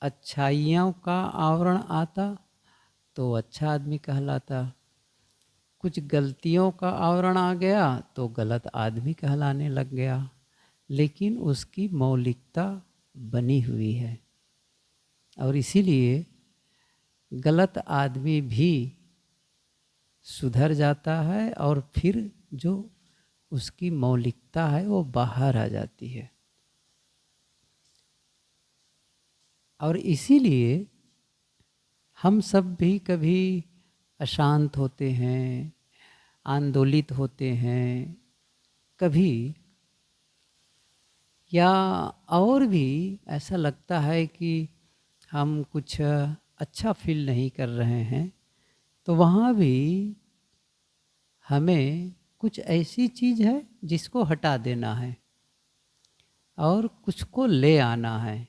अच्छाइयों का आवरण आता तो अच्छा आदमी कहलाता, कुछ गलतियों का आवरण आ गया तो गलत आदमी कहलाने लग गया। लेकिन उसकी मौलिकता बनी हुई है और इसीलिए गलत आदमी भी सुधर जाता है और फिर जो उसकी मौलिकता है वो बाहर आ जाती है। और इसीलिए हम सब भी कभी अशांत होते हैं, आंदोलित होते हैं, कभी या और भी ऐसा लगता है कि हम कुछ अच्छा फील नहीं कर रहे हैं, तो वहाँ भी हमें कुछ ऐसी चीज़ है जिसको हटा देना है और कुछ को ले आना है,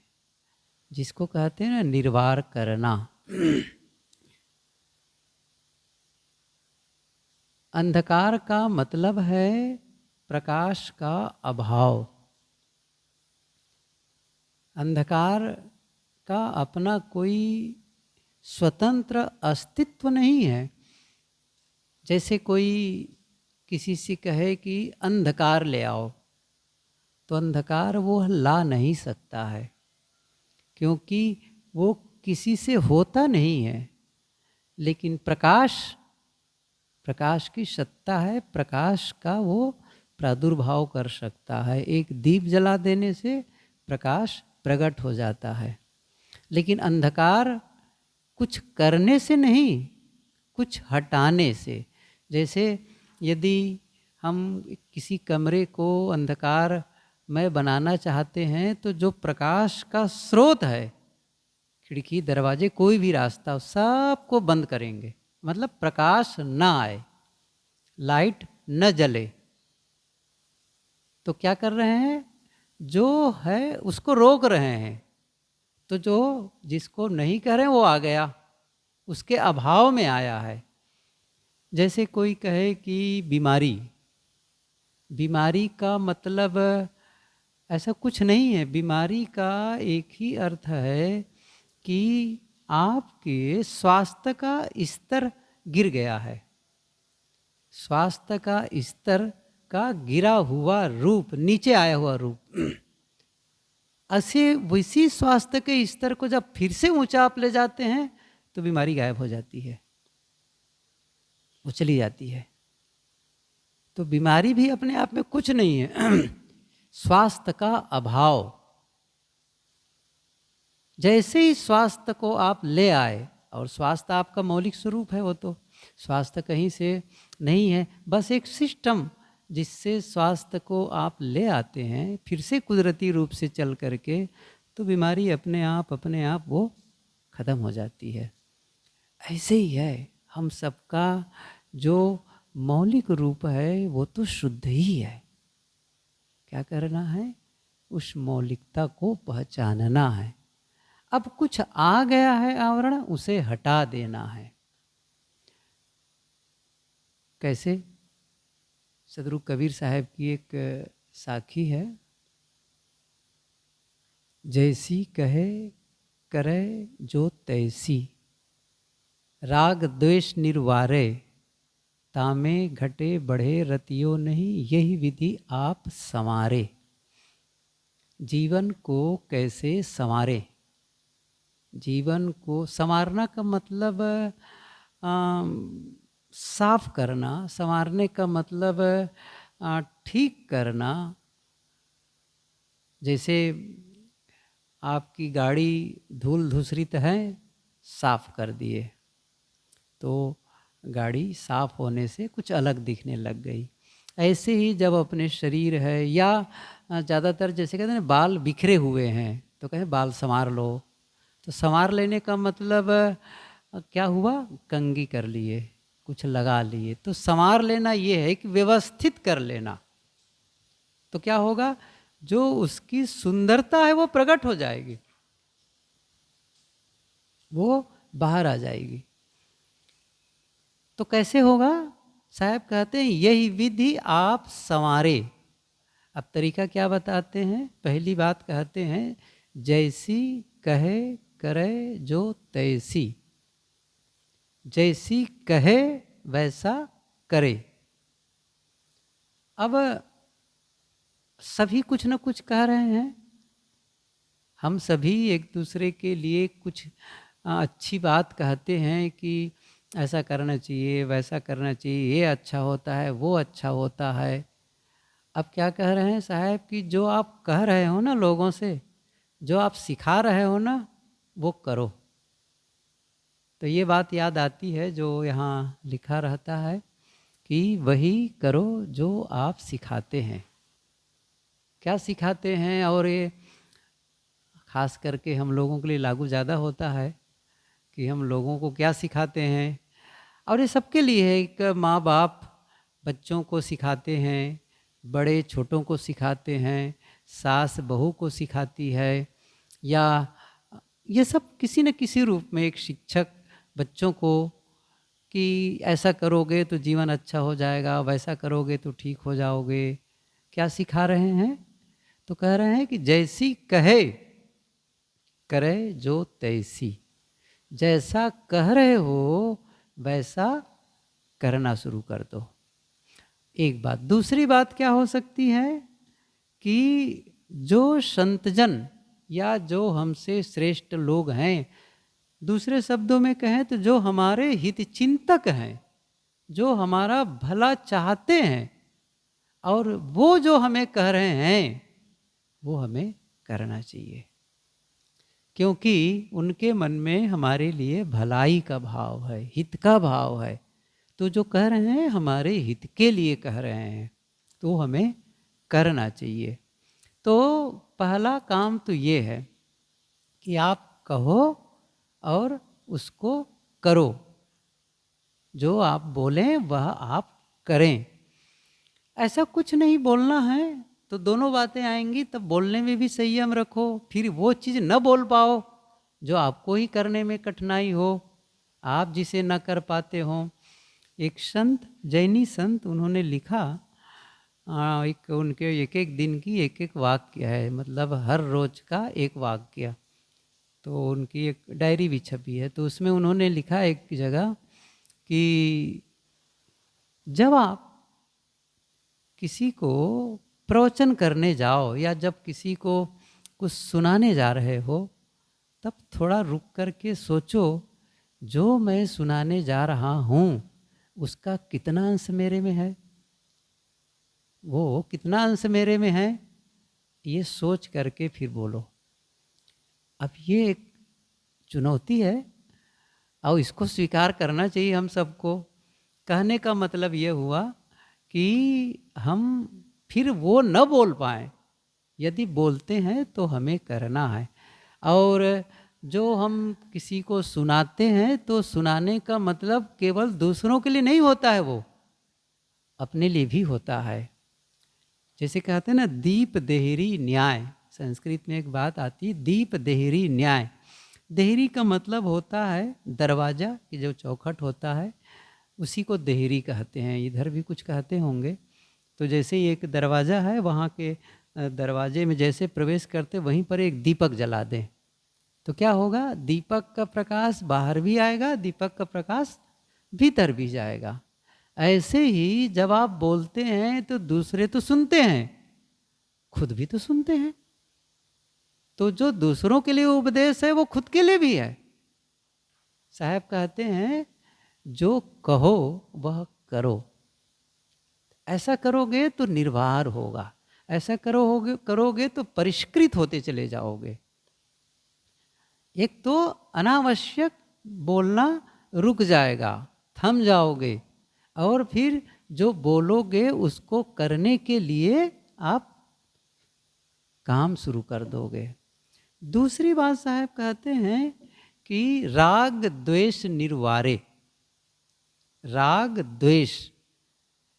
जिसको कहते हैं ना निर्वार करना। अंधकार का मतलब है प्रकाश का अभाव। अंधकार का अपना कोई स्वतंत्र अस्तित्व नहीं है। जैसे कोई किसी से कहे कि अंधकार ले आओ, तो अंधकार वो ला नहीं सकता है, क्योंकि वो किसी से होता नहीं है। लेकिन प्रकाश, प्रकाश की सत्ता है, प्रकाश का वो प्रादुर्भाव कर सकता है। एक दीप जला देने से प्रकाश प्रकट हो जाता है। लेकिन अंधकार कुछ करने से नहीं, कुछ हटाने से। जैसे यदि हम किसी कमरे को अंधकार में बनाना चाहते हैं, तो जो प्रकाश का स्रोत है, खिड़की दरवाजे कोई भी रास्ता, सबको बंद करेंगे, मतलब प्रकाश ना आए, लाइट न जले। तो क्या कर रहे हैं, जो है उसको रोक रहे हैं। तो जो जिसको नहीं कह रहे वो आ गया, उसके अभाव में आया है। जैसे कोई कहे कि बीमारी, बीमारी का मतलब ऐसा कुछ नहीं है। बीमारी का एक ही अर्थ है कि आपके स्वास्थ्य का स्तर गिर गया है। स्वास्थ्य का स्तर का गिरा हुआ रूप, नीचे आया हुआ रूप। ऐसे वैसी स्वास्थ्य के स्तर को जब फिर से ऊंचा आप ले जाते हैं तो बीमारी गायब हो जाती है, वो चली जाती है। तो बीमारी भी अपने आप में कुछ नहीं है। स्वास्थ्य का अभाव। जैसे ही स्वास्थ्य को आप ले आए, और स्वास्थ्य आपका मौलिक स्वरूप है, वो तो स्वास्थ्य कहीं से नहीं है, बस एक सिस्टम जिससे स्वास्थ्य को आप ले आते हैं फिर से कुदरती रूप से चल करके, तो बीमारी अपने आप वो खत्म हो जाती है। ऐसे ही है हम सबका जो मौलिक रूप है वो तो शुद्ध ही है। क्या करना है, उस मौलिकता को पहचानना है। अब कुछ आ गया है आवरण, उसे हटा देना है। कैसे? सदगुरु कबीर साहब की एक साखी है, जैसी कहे करे जो तैसी, राग द्वेष निर्वारे, तामे घटे बढ़े रतियो नहीं, यही विधि आप संवारे। जीवन को कैसे संवारे? जीवन को संवारना का मतलब साफ करना, संवारने का मतलब ठीक करना। जैसे आपकी गाड़ी धूल धूसरित है, साफ कर दिए तो गाड़ी साफ होने से कुछ अलग दिखने लग गई। ऐसे ही जब अपने शरीर है, या ज़्यादातर जैसे कहते हैं ना बाल बिखरे हुए हैं तो कहें बाल संवार लो, तो संवार लेने का मतलब क्या हुआ, कंघी कर लिए, कुछ लगा लिए। तो संवार लेना ये है कि व्यवस्थित कर लेना। तो क्या होगा, जो उसकी सुंदरता है वो प्रकट हो जाएगी, वो बाहर आ जाएगी। तो कैसे होगा? साहब कहते हैं यही विधि आप संवारे। अब तरीका क्या बताते हैं? पहली बात कहते हैं जैसी कहे करे जो तैसी, जैसी कहे वैसा करे। अब सभी कुछ न कुछ कह रहे हैं, हम सभी एक दूसरे के लिए कुछ अच्छी बात कहते हैं कि ऐसा करना चाहिए, वैसा करना चाहिए, ये अच्छा होता है, वो अच्छा होता है। अब क्या कह रहे हैं साहब कि जो आप कह रहे हो ना लोगों से, जो आप सिखा रहे हो ना, वो करो। तो ये बात याद आती है जो यहाँ लिखा रहता है कि वही करो जो आप सिखाते हैं। क्या सिखाते हैं, और ये खास करके हम लोगों के लिए लागू ज़्यादा होता है कि हम लोगों को क्या सिखाते हैं। और ये सबके लिए है, एक माँ बाप बच्चों को सिखाते हैं, बड़े छोटों को सिखाते हैं, सास बहू को सिखाती है, या ये सब किसी न किसी रूप में एक शिक्षक बच्चों को कि ऐसा करोगे तो जीवन अच्छा हो जाएगा, वैसा करोगे तो ठीक हो जाओगे। क्या सिखा रहे हैं? तो कह रहे हैं कि जैसी कहे करे जो तैसी, जैसा कह रहे हो वैसा करना शुरू कर दो। एक बात। दूसरी बात क्या हो सकती है कि जो संतजन या जो हमसे श्रेष्ठ लोग हैं, दूसरे शब्दों में कहें तो जो हमारे हित चिंतक हैं, जो हमारा भला चाहते हैं, और वो जो हमें कह रहे हैं वो हमें करना चाहिए, क्योंकि उनके मन में हमारे लिए भलाई का भाव है, हित का भाव है। तो जो कह रहे हैं हमारे हित के लिए कह रहे हैं, तो हमें करना चाहिए। तो पहला काम तो ये है कि आप कहो और उसको करो, जो आप बोलें वह आप करें। ऐसा कुछ नहीं बोलना है तो दोनों बातें आएंगी, तब बोलने में भी संयम रखो, फिर वो चीज़ न बोल पाओ जो आपको ही करने में कठिनाई हो, आप जिसे न कर पाते हो। एक संत, जैनी संत, उन्होंने लिखा, एक उनके एक एक दिन की एक एक वाक्य है, मतलब हर रोज़ का एक वाक्य। तो उनकी एक डायरी भी छपी है, तो उसमें उन्होंने लिखा एक जगह कि जब आप किसी को प्रवचन करने जाओ या जब किसी को कुछ सुनाने जा रहे हो, तब थोड़ा रुक कर के सोचो, जो मैं सुनाने जा रहा हूँ उसका कितना अंश मेरे में है, वो कितना अंश मेरे में है, ये सोच करके फिर बोलो। अब ये एक चुनौती है और इसको स्वीकार करना चाहिए हम सबको। कहने का मतलब ये हुआ कि हम फिर वो न बोल पाएँ, यदि बोलते हैं तो हमें करना है। और जो हम किसी को सुनाते हैं तो सुनाने का मतलब केवल दूसरों के लिए नहीं होता है, वो अपने लिए भी होता है। जैसे कहते हैं ना, दीप देहरी न्याय, संस्कृत में एक बात आती है, दीप देहरी न्याय। देहरी का मतलब होता है दरवाज़ा की जो चौखट होता है, उसी को देहरी कहते हैं। इधर भी कुछ कहते होंगे। तो जैसे ही एक दरवाज़ा है, वहाँ के दरवाजे में जैसे प्रवेश करते वहीं पर एक दीपक जला दें तो क्या होगा, दीपक का प्रकाश बाहर भी आएगा, दीपक का प्रकाश भीतर भी जाएगा। ऐसे ही जब आप बोलते हैं तो दूसरे तो सुनते हैं, खुद भी तो सुनते हैं। तो जो दूसरों के लिए उपदेश है वो खुद के लिए भी है। साहब कहते हैं जो कहो वह करो। ऐसा करोगे तो निर्वार होगा, ऐसा करोगे तो परिष्कृत होते चले जाओगे। एक तो अनावश्यक बोलना रुक जाएगा, थम जाओगे, और फिर जो बोलोगे उसको करने के लिए आप काम शुरू कर दोगे। दूसरी बात साहब कहते हैं कि राग द्वेष निर्वारे। राग द्वेष,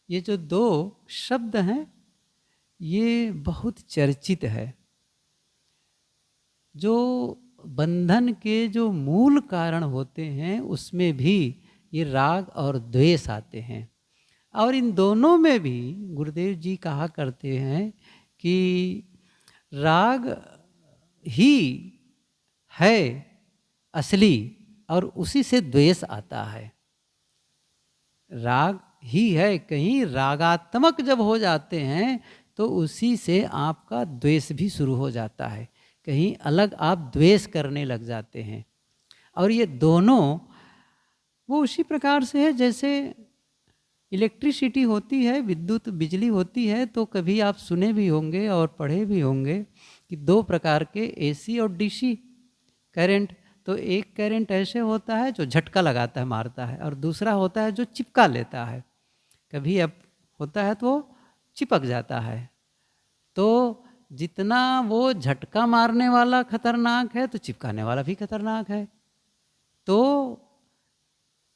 ये जो दो शब्द हैं ये बहुत चर्चित है। जो बंधन के जो मूल कारण होते हैं उसमें भी ये राग और द्वेष आते हैं। और इन दोनों में भी गुरुदेव जी कहा करते हैं कि राग ही है असली, और उसी से द्वेष आता है। राग ही है, कहीं रागात्मक जब हो जाते हैं तो उसी से आपका द्वेष भी शुरू हो जाता है, कहीं अलग आप द्वेष करने लग जाते हैं। और ये दोनों वो उसी प्रकार से है जैसे इलेक्ट्रिसिटी होती है, विद्युत बिजली होती है, तो कभी आप सुने भी होंगे और पढ़े भी होंगे कि दो प्रकार के एसी और डीसी करंट। तो एक करंट ऐसे होता है जो झटका लगाता है, मारता है, और दूसरा होता है जो चिपका लेता है। कभी अब होता है तो वो चिपक जाता है। तो जितना वो झटका मारने वाला खतरनाक है तो चिपकाने वाला भी खतरनाक है। तो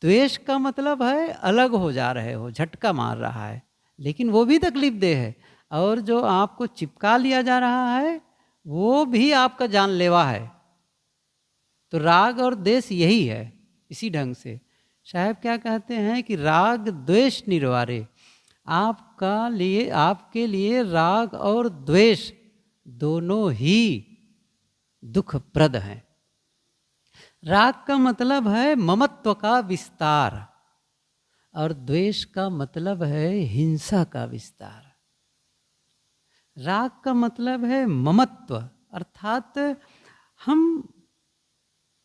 द्वेष का मतलब है अलग हो जा रहे हो, झटका मार रहा है, लेकिन वो भी तकलीफ देह है। और जो आपको चिपका लिया जा रहा है वो भी आपका जानलेवा है। तो राग और द्वेष यही है। इसी ढंग से साहब क्या कहते हैं कि राग द्वेष निर्वारे, आपके लिए राग और द्वेष दोनों ही दुखप्रद हैं। राग का मतलब है ममत्व का विस्तार और द्वेष का मतलब है हिंसा का विस्तार। राग का मतलब है ममत्व, अर्थात हम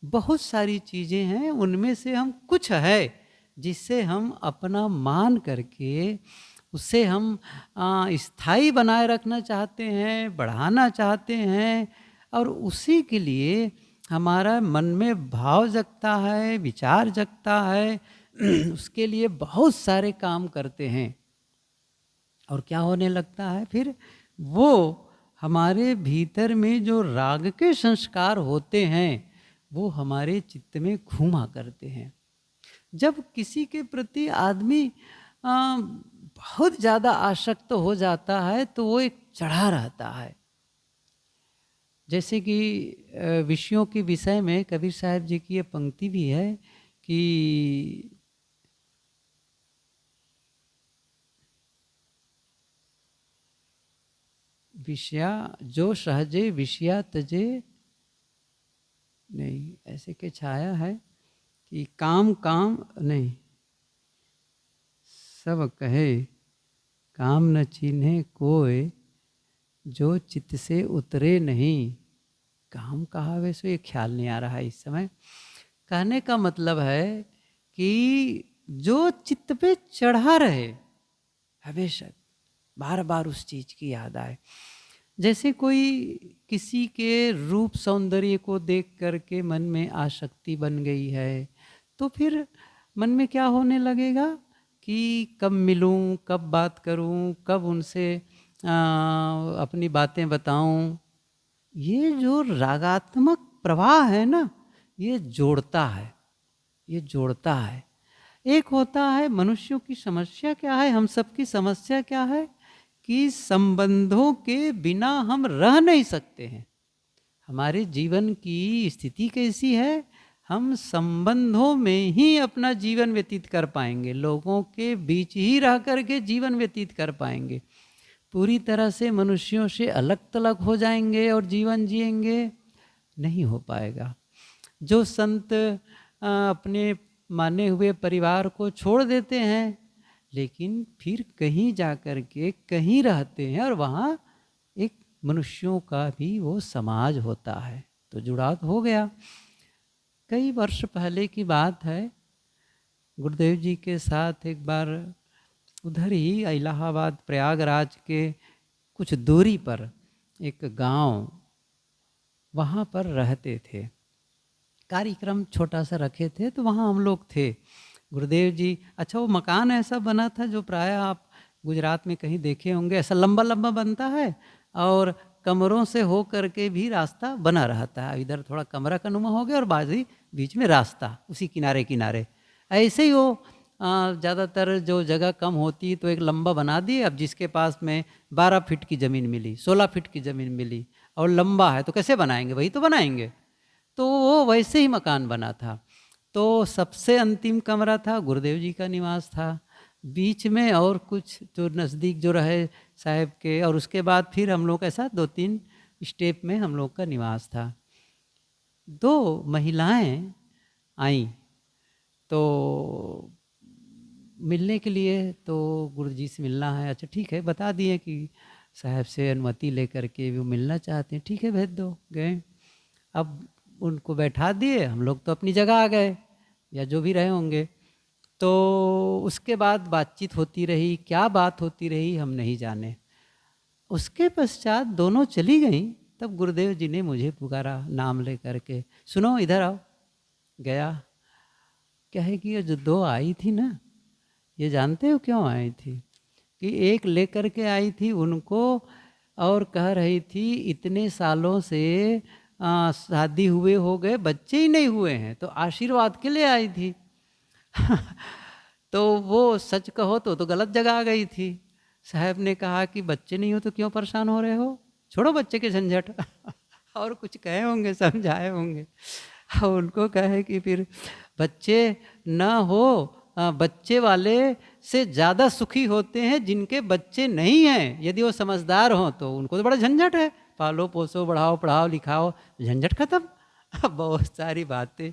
बहुत सारी चीज़ें हैं, उनमें से हम कुछ है जिससे हम अपना मान करके उससे हम स्थायी बनाए रखना चाहते हैं, बढ़ाना चाहते हैं, और उसी के लिए हमारा मन में भाव जगता है, विचार जगता है, उसके लिए बहुत सारे काम करते हैं। और क्या होने लगता है फिर, वो हमारे भीतर में जो राग के संस्कार होते हैं वो हमारे चित्त में घूमा करते हैं। जब किसी के प्रति आदमी बहुत ज़्यादा आसक्त हो जाता है तो वो एक चढ़ा रहता है। जैसे कि विषयों के विषय में कबीर साहब जी की ये पंक्ति भी है कि विषया जो सहजे विषया तजे, नहीं ऐसे के छाया है कि काम काम नहीं, सब कहे काम न चिन्हे कोय, जो चित्त से उतरे नहीं। काम कहा वैसे ये ख्याल नहीं आ रहा है इस समय। कहने का मतलब है कि जो चित्त पे चढ़ा रहे, हमेशा बार बार उस चीज़ की याद आए। जैसे कोई किसी के रूप सौंदर्य को देख करके मन में आसक्ति बन गई है, तो फिर मन में क्या होने लगेगा कि कब मिलूं, कब बात करूं, कब उनसे अपनी बातें बताऊं। ये जो रागात्मक प्रवाह है ना, ये जोड़ता है, ये जोड़ता है। एक होता है मनुष्यों की समस्या क्या है, हम सबकी समस्या क्या है कि संबंधों के बिना हम रह नहीं सकते हैं। हमारे जीवन की स्थिति कैसी है, हम संबंधों में ही अपना जीवन व्यतीत कर पाएंगे, लोगों के बीच ही रह करके जीवन व्यतीत कर पाएंगे। पूरी तरह से मनुष्यों से अलग तलग हो जाएंगे और जीवन जिएंगे, नहीं हो पाएगा। जो संत अपने माने हुए परिवार को छोड़ देते हैं, लेकिन फिर कहीं जा कर के कहीं रहते हैं और वहाँ एक मनुष्यों का भी वो समाज होता है, तो जुड़ाव हो गया। कई वर्ष पहले की बात है, गुरुदेव जी के साथ एक बार उधर ही इलाहाबाद प्रयागराज के कुछ दूरी पर एक गांव, वहाँ पर रहते थे। कार्यक्रम छोटा सा रखे थे तो वहाँ हम लोग थे। गुरुदेव जी, अच्छा वो मकान ऐसा बना था जो प्राय आप गुजरात में कहीं देखे होंगे, ऐसा लंबा लंबा बनता है और कमरों से हो करके भी रास्ता बना रहता है। इधर थोड़ा कमरा का नुमा हो गया और बाजी बीच में रास्ता, उसी किनारे किनारे। ऐसे ही वो ज़्यादातर जो जगह कम होती तो एक लंबा बना दिए। अब जिसके पास में 12 फीट की ज़मीन मिली, 16 फीट की ज़मीन मिली और लंबा है तो कैसे बनाएंगे, वही तो बनाएंगे। तो वो वैसे ही मकान बना था। तो सबसे अंतिम कमरा था गुरुदेव जी का निवास था, बीच में और कुछ जो नज़दीक जो रहे साहब के, और उसके बाद फिर हम लोग ऐसा 2-3 स्टेप में हम लोग का निवास था। दो महिलाएं आईं तो मिलने के लिए, तो गुरुजी से मिलना है। अच्छा ठीक है, बता दिए कि साहब से अनुमति लेकर के वो मिलना चाहते हैं, ठीक है भेज दो। गए, अब उनको बैठा दिए, हम लोग तो अपनी जगह आ गए या जो भी रहे होंगे। तो उसके बाद बातचीत होती रही, क्या बात होती रही हम नहीं जाने। उसके पश्चात दोनों चली गईं, तब गुरुदेव जी ने मुझे पुकारा नाम ले करके, सुनो इधर आओ। गया, क्या है कि ये जो दो आई थी ना, ये जानते हो क्यों आई थी? कि एक लेकर के आई थी उनको और कह रही थी इतने सालों से शादी हुए हो गए, बच्चे ही नहीं हुए हैं, तो आशीर्वाद के लिए आई थी। तो वो सच कहो तो गलत जगह आ गई थी। साहब ने कहा कि बच्चे नहीं हो तो क्यों परेशान हो रहे हो, छोड़ो बच्चे के झंझट। और कुछ कहे होंगे, समझाए होंगे। और उनको कहे कि फिर बच्चे न हो, बच्चे वाले से ज़्यादा सुखी होते हैं जिनके बच्चे नहीं हैं। यदि वो समझदार हों तो उनको तो बड़ा झंझट है, पालो पोसो बढ़ाओ पढ़ाओ लिखाओ, झंझट खत्म। बहुत सारी बातें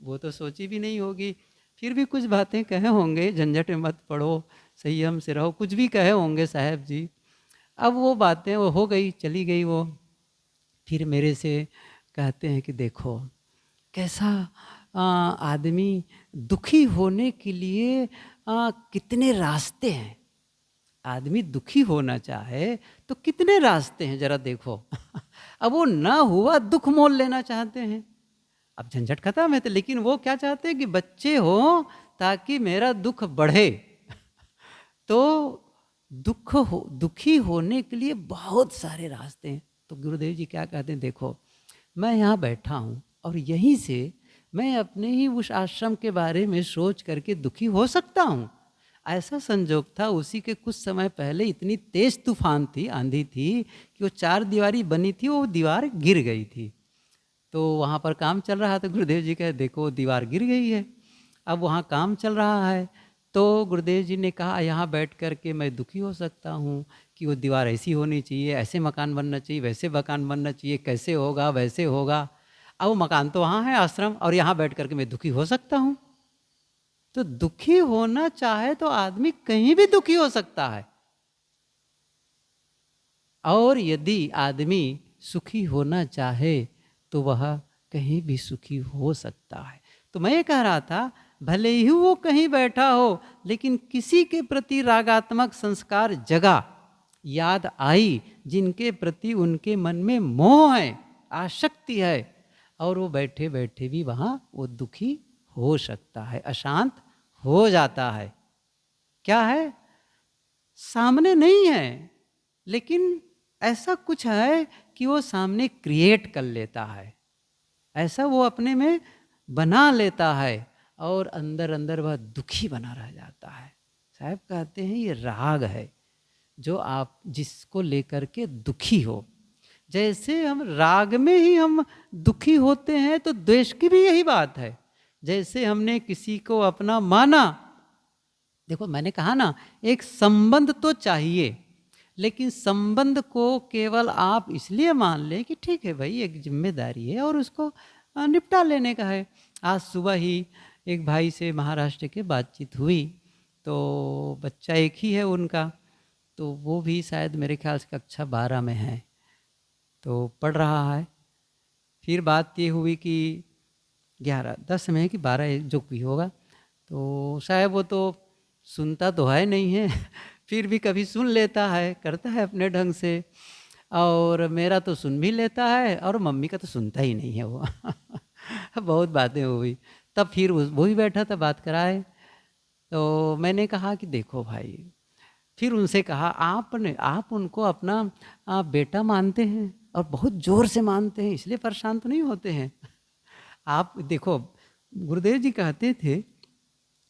वो तो सोची भी नहीं होगी, फिर भी कुछ बातें कहे होंगे, झंझट में मत पड़ो, संयम से रहो, कुछ भी कहे होंगे साहब जी। अब वो बातें वो हो गई, चली गई वो। फिर मेरे से कहते हैं कि देखो कैसा आदमी दुखी होने के लिए कितने रास्ते हैं। आदमी दुखी होना चाहे तो कितने रास्ते हैं जरा देखो। अब वो ना हुआ, दुख मोल लेना चाहते हैं, अब झंझट खत्म है। तो लेकिन वो क्या चाहते हैं कि बच्चे हो ताकि मेरा दुख बढ़े। तो दुखी होने के लिए बहुत सारे रास्ते हैं। तो गुरुदेव जी क्या कहते हैं, देखो मैं यहाँ बैठा हूँ और यहीं से मैं अपने ही उस आश्रम के बारे में सोच करके दुखी हो सकता हूँ। ऐसा संजोग था, उसी के कुछ समय पहले इतनी तेज तूफान थी, आंधी थी कि वो 4 दीवारी बनी थी, वो दीवार गिर गई थी। तो वहाँ पर काम चल रहा था, गुरुदेव जी कहे देखो दीवार गिर गई है। अब वहाँ काम चल रहा है, तो गुरुदेव जी ने कहा यहाँ बैठ कर के मैं दुखी हो सकता हूँ कि वो दीवार ऐसी होनी चाहिए, ऐसे मकान बनना चाहिए, वैसे मकान बनना चाहिए, कैसे होगा वैसे होगा। अब वो मकान तो वहाँ है आश्रम, और यहाँ बैठ कर के मैं दुखी हो सकता हूँ। तो दुखी होना चाहे तो आदमी कहीं भी दुखी हो सकता है, और यदि आदमी सुखी होना चाहे तो वह कहीं भी सुखी हो सकता है। तो मैं ये कह रहा था, भले ही वो कहीं बैठा हो, लेकिन किसी के प्रति रागात्मक संस्कार जगा, याद आई, जिनके प्रति उनके मन में मोह है, आसक्ति है, और वो बैठे बैठे भी वहाँ वो दुखी हो सकता है, अशांत हो जाता है। क्या है, सामने नहीं है, लेकिन ऐसा कुछ है कि वो सामने क्रिएट कर लेता है, ऐसा वो अपने में बना लेता है, और अंदर अंदर वह दुखी बना रह जाता है। साहब कहते हैं ये राग है जो आप जिसको लेकर के दुखी हो। जैसे हम राग में ही हम दुखी होते हैं, तो द्वेष की भी यही बात है। जैसे हमने किसी को अपना माना, देखो मैंने कहा ना, एक संबंध तो चाहिए, लेकिन संबंध को केवल आप इसलिए मान लें कि ठीक है भाई एक जिम्मेदारी है और उसको निपटा लेने का है। आज सुबह ही एक भाई से महाराष्ट्र के बातचीत हुई, तो बच्चा एक ही है उनका, तो वो भी शायद मेरे ख्याल से कक्षा 12 में है, तो पढ़ रहा है। फिर बात ये हुई कि 11-10 में है कि 12 जो भी होगा, तो शायद वो तो सुनता तो है नहीं है, फिर भी कभी सुन लेता है, करता है अपने ढंग से, और मेरा तो सुन भी लेता है, और मम्मी का तो सुनता ही नहीं है वो। बहुत बातें हुई, तब फिर वो भी बैठा था, बात कराए। तो मैंने कहा कि देखो भाई, फिर उनसे कहा आप उनको अपना बेटा मानते हैं और बहुत ज़ोर से मानते हैं, इसलिए परेशान तो नहीं होते हैं। आप देखो, गुरुदेव जी कहते थे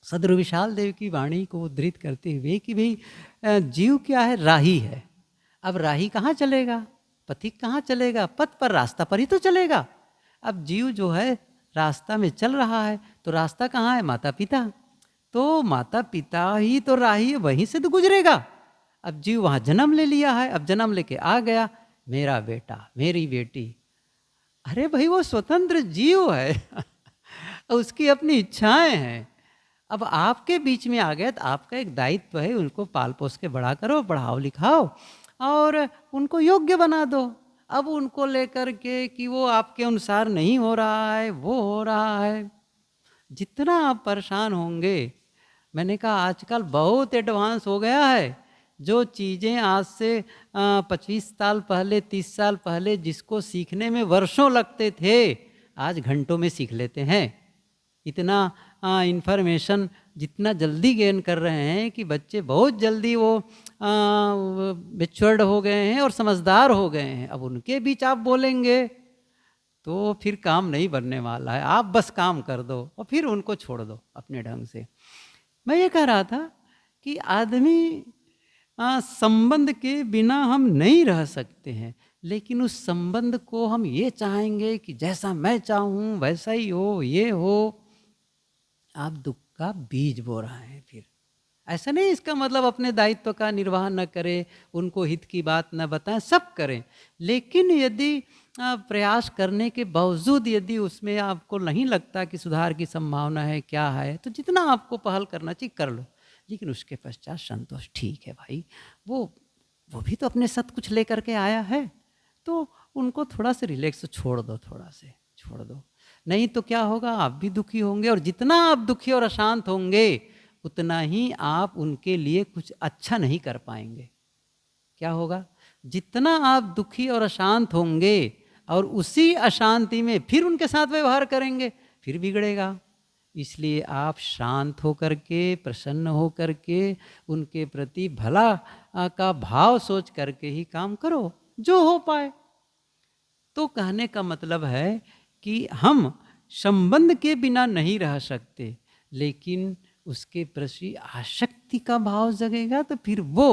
सदगुरु विशाल देव की वाणी को उद्धृत करते हुए कि भाई जीव क्या है, राही है। अब राही कहाँ चलेगा, पथिक कहाँ चलेगा, पथ पर रास्ता पर ही तो चलेगा। अब जीव जो है रास्ता में चल रहा है, तो रास्ता कहाँ है, माता पिता, तो माता पिता ही तो राही है, वहीं से तो गुजरेगा। अब जीव वहाँ जन्म ले लिया है, अब जन्म लेके आ गया, मेरा बेटा मेरी बेटी, अरे भाई वो स्वतंत्र जीव है उसकी अपनी इच्छाएं हैं। अब आपके बीच में आ गया तो आपका एक दायित्व है, उनको पाल पोस के बड़ा करो, पढ़ाओ लिखाओ और उनको योग्य बना दो। अब उनको लेकर के कि वो आपके अनुसार नहीं हो रहा है, वो हो रहा है, जितना आप परेशान होंगे। मैंने कहा आजकल बहुत एडवांस हो गया है। जो चीज़ें आज से 25 साल पहले, 30 साल पहले जिसको सीखने में वर्षों लगते थे, आज घंटों में सीख लेते हैं। इतना इन्फॉर्मेशन जितना जल्दी गेन कर रहे हैं कि बच्चे बहुत जल्दी वो मैच्योर्ड हो गए हैं और समझदार हो गए हैं। अब उनके बीच आप बोलेंगे तो फिर काम नहीं बनने वाला है। आप बस काम कर दो और फिर उनको छोड़ दो अपने ढंग से। मैं ये कह रहा था कि आदमी संबंध के बिना हम नहीं रह सकते हैं, लेकिन उस संबंध को हम ये चाहेंगे कि जैसा मैं चाहूँ वैसा ही हो, ये हो। आप दुख का बीज बो रहे हैं। फिर ऐसा नहीं इसका मतलब अपने दायित्व का निर्वाह न करें, उनको हित की बात न बताएं, सब करें, लेकिन यदि प्रयास करने के बावजूद यदि उसमें आपको नहीं लगता कि सुधार की संभावना है, क्या है, तो जितना आपको पहल करना चाहिए कर लो। लेकिन उसके पश्चात संतोष, ठीक है भाई, वो भी तो अपने साथ कुछ लेकर के आया है, तो उनको थोड़ा सा रिलैक्स छोड़ दो, थोड़ा से छोड़ दो। नहीं तो क्या होगा, आप भी दुखी होंगे, और जितना आप दुखी और अशांत होंगे उतना ही आप उनके लिए कुछ अच्छा नहीं कर पाएंगे। क्या होगा, जितना आप दुखी और अशांत होंगे और उसी अशांति में फिर उनके साथ व्यवहार करेंगे, फिर बिगड़ेगा। इसलिए आप शांत होकर के, प्रसन्न होकर के, उनके प्रति भला का भाव सोच करके ही काम करो जो हो पाए। तो कहने का मतलब है कि हम संबंध के बिना नहीं रह सकते, लेकिन उसके प्रति आसक्ति का भाव जगेगा तो फिर वो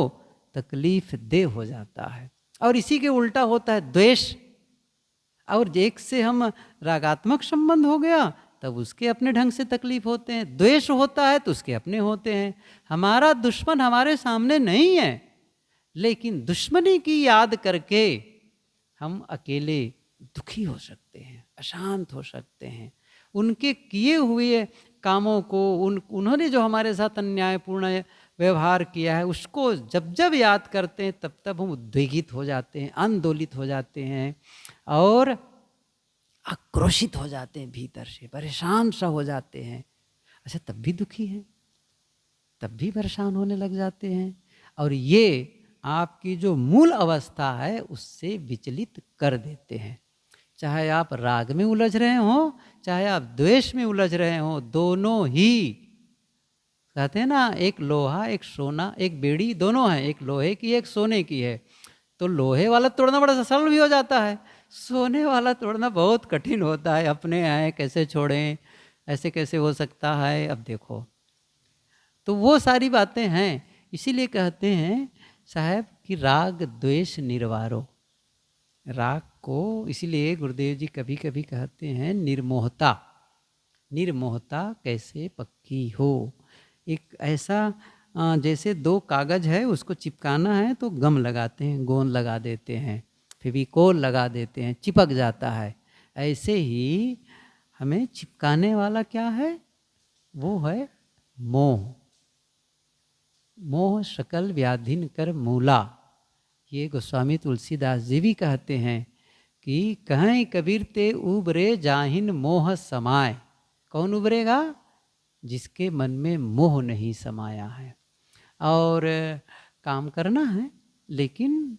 तकलीफ दे हो जाता है। और इसी के उल्टा होता है द्वेष। और एक से हम रागात्मक संबंध हो गया तब उसके अपने ढंग से तकलीफ होते हैं, द्वेष होता है तो उसके अपने होते हैं। हमारा दुश्मन हमारे सामने नहीं है, लेकिन दुश्मनी की याद करके हम अकेले दुखी हो सकते हैं, अशांत हो सकते हैं। उनके किए हुए कामों को, उन्होंने जो हमारे साथ अन्यायपूर्ण व्यवहार किया है, उसको जब जब याद करते हैं तब तब हम उद्वेगित हो जाते हैं, आंदोलित हो जाते हैं और आक्रोशित हो जाते हैं, भीतर से परेशान सा हो जाते हैं। अच्छा, तब भी दुखी हैं, तब भी परेशान होने लग जाते हैं, और ये आपकी जो मूल अवस्था है उससे विचलित कर देते हैं। चाहे आप राग में उलझ रहे हो, चाहे आप द्वेष में उलझ रहे हो, दोनों ही कहते हैं ना, एक लोहा एक सोना, एक बेड़ी, दोनों हैं, एक लोहे की एक सोने की है। तो लोहे वाला तोड़ना बड़ा सरल भी हो जाता है, सोने वाला तोड़ना बहुत कठिन होता है। अपने हैं कैसे छोड़ें, ऐसे कैसे हो सकता है। अब देखो, तो वो सारी बातें हैं। इसीलिए कहते हैं साहब कि राग द्वेष निर्वारो। राग को इसीलिए गुरुदेव जी कभी कभी कहते हैं निर्मोहता। निर्मोहता कैसे पक्की हो। एक ऐसा जैसे दो कागज है, उसको चिपकाना है तो गम लगाते हैं, गोंद लगा देते हैं, फेविकोल लगा देते हैं, चिपक जाता है। ऐसे ही हमें चिपकाने वाला क्या है, वो है मोह। मोह सकल व्याधिन कर मूला। ये गोस्वामी तुलसीदास जी भी कहते हैं कि कहें कबीर ते उबरे जाहिन मोह समाए। कौन उबरेगा, जिसके मन में मोह नहीं समाया है। और काम करना है लेकिन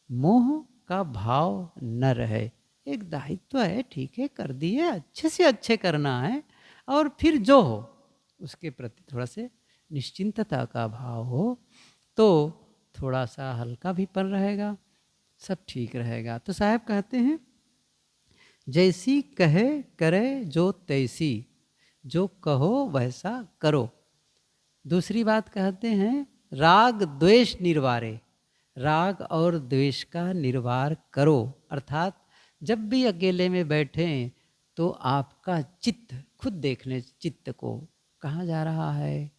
मोह का भाव न रहे। एक दायित्व है, ठीक है, कर दिए, अच्छे से अच्छे करना है, और फिर जो हो उसके प्रति थोड़ा से निश्चिंतता का भाव हो तो थोड़ा सा हल्का भी पन रहेगा, सब ठीक रहेगा। तो साहब कहते हैं जैसी कहे करे जो तैसी, जो कहो वैसा करो। दूसरी बात कहते हैं राग द्वेष निर्वारे। राग और द्वेष का निर्वार करो, अर्थात जब भी अकेले में बैठें तो आपका चित्त खुद देख लें, चित्त को कहाँ जा रहा है,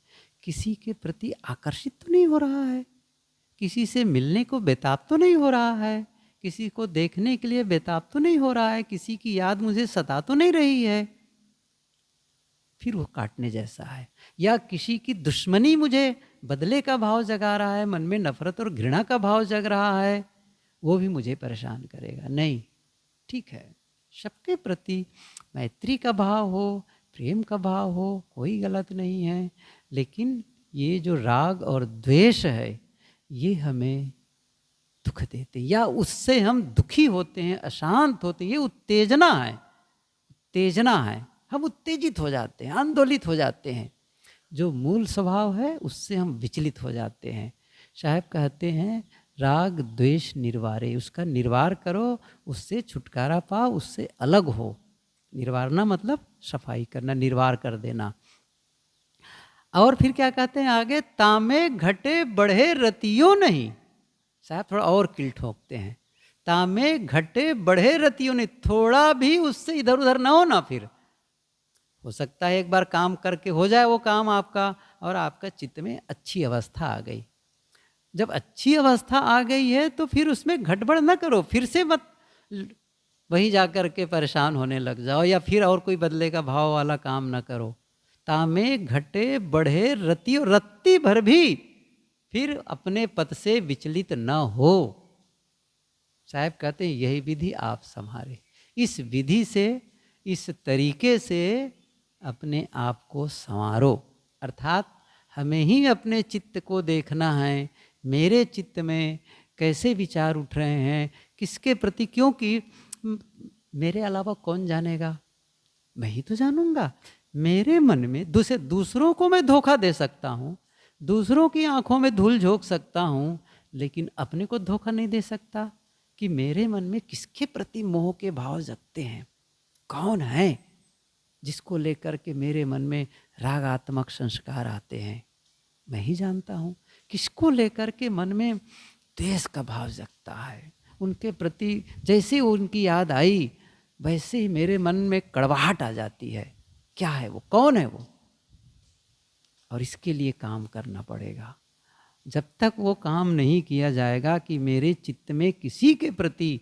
किसी के प्रति आकर्षित तो नहीं हो रहा है, किसी से मिलने को बेताब तो नहीं हो रहा है, किसी को देखने के लिए बेताब तो नहीं हो रहा है, किसी की याद मुझे सता तो नहीं रही है, फिर वो काटने जैसा है। या किसी की दुश्मनी मुझे बदले का भाव जगा रहा है, मन में नफरत और घृणा का भाव जग रहा है, वो भी मुझे परेशान करेगा। नहीं, ठीक है, सबके प्रति मैत्री का भाव हो, प्रेम का भाव हो, कोई गलत नहीं है, लेकिन ये जो राग और द्वेष है ये हमें दुख देते, या उससे हम दुखी होते हैं, अशांत होते हैं, ये उत्तेजना है, उत्तेजना है, हम उत्तेजित हो जाते हैं, आंदोलित हो जाते हैं। जो मूल स्वभाव है उससे हम विचलित हो जाते हैं। साहब कहते हैं राग द्वेष निर्वारे, उसका निर्वार करो, उससे छुटकारा पाओ, उससे अलग हो। निर्वारना मतलब सफाई करना, निर्वार कर देना। और फिर क्या कहते हैं आगे, तामे घटे बढ़े रतियों नहीं। साहब थोड़ा और किल ठोकते हैं, तामे घटे बढ़े रतियों नहीं, थोड़ा भी उससे इधर उधर ना हो ना। फिर हो सकता है एक बार काम करके हो जाए वो काम आपका, और आपका चित्त में अच्छी अवस्था आ गई। जब अच्छी अवस्था आ गई है तो फिर उसमें घटबड़ न करो, फिर से मत वहीं जा कर के परेशान होने लग जाओ, या फिर और कोई बदले का भाव वाला काम न करो। तामे घटे बढ़े रतियों, रत्ती भर भी फिर अपने पद से विचलित न हो। साहब कहते हैं यही विधि आप संभाले, इस विधि से, इस तरीके से अपने आप को संवारो। अर्थात हमें ही अपने चित्त को देखना है, मेरे चित्त में कैसे विचार उठ रहे हैं, किसके प्रति, क्योंकि मेरे अलावा कौन जानेगा, मैं ही तो जानूंगा। मेरे मन में दूसरों को मैं धोखा दे सकता हूँ, दूसरों की आंखों में धूल झोंक सकता हूँ, लेकिन अपने को धोखा नहीं दे सकता कि मेरे मन में किसके प्रति मोह के भाव जगते हैं, कौन है जिसको लेकर के मेरे मन में रागात्मक संस्कार आते हैं, मैं ही जानता हूँ। किसको लेकर के मन में द्वेष का भाव जगता है, उनके प्रति जैसे उनकी याद आई वैसे ही मेरे मन में कड़वाहट आ जाती है। क्या है वो, कौन है वो? और इसके लिए काम करना पड़ेगा। जब तक वो काम नहीं किया जाएगा कि मेरे चित्त में किसी के प्रति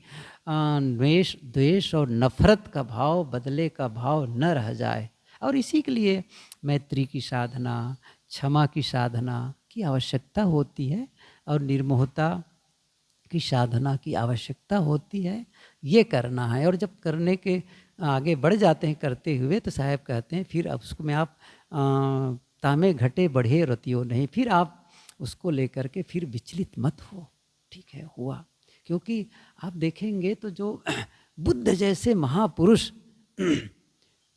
द्वेष और नफरत का भाव, बदले का भाव न रह जाए। और इसी के लिए मैत्री की साधना, क्षमा की साधना की आवश्यकता होती है, और निर्मोहता की साधना की आवश्यकता होती है। ये करना है, और जब करने के आगे बढ़ जाते हैं करते हुए, तो साहब कहते हैं फिर अब उसको में आप तामे घटे बढ़े रतियों नहीं, फिर आप उसको लेकर के फिर विचलित मत हो। ठीक है, हुआ, क्योंकि आप देखेंगे तो जो बुद्ध जैसे महापुरुष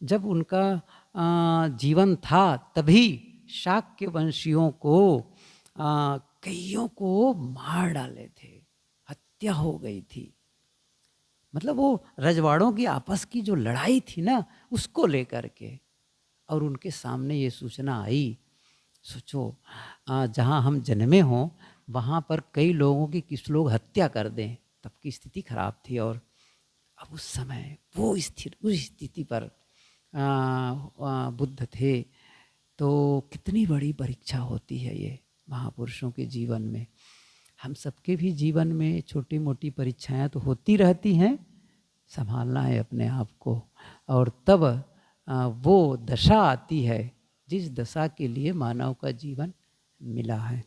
जब उनका जीवन था तभी शाक्य वंशियों को कईयों को मार डाले थे, हत्या हो गई थी। मतलब वो रजवाड़ों की आपस की जो लड़ाई थी ना, उसको लेकर के, और उनके सामने ये सूचना आई। सोचो, जहाँ हम जन्मे हों वहाँ पर कई लोगों की किस लोग हत्या कर दें, तब की स्थिति खराब थी। और अब उस समय वो उस स्थिति पर बुद्ध थे, तो कितनी बड़ी परीक्षा होती है ये महापुरुषों के जीवन में। हम सबके भी जीवन में छोटी मोटी परीक्षाएं तो होती रहती हैं, संभालना है अपने आप को, और तब वो दशा आती है जिस दशा के लिए मानव का जीवन मिला है।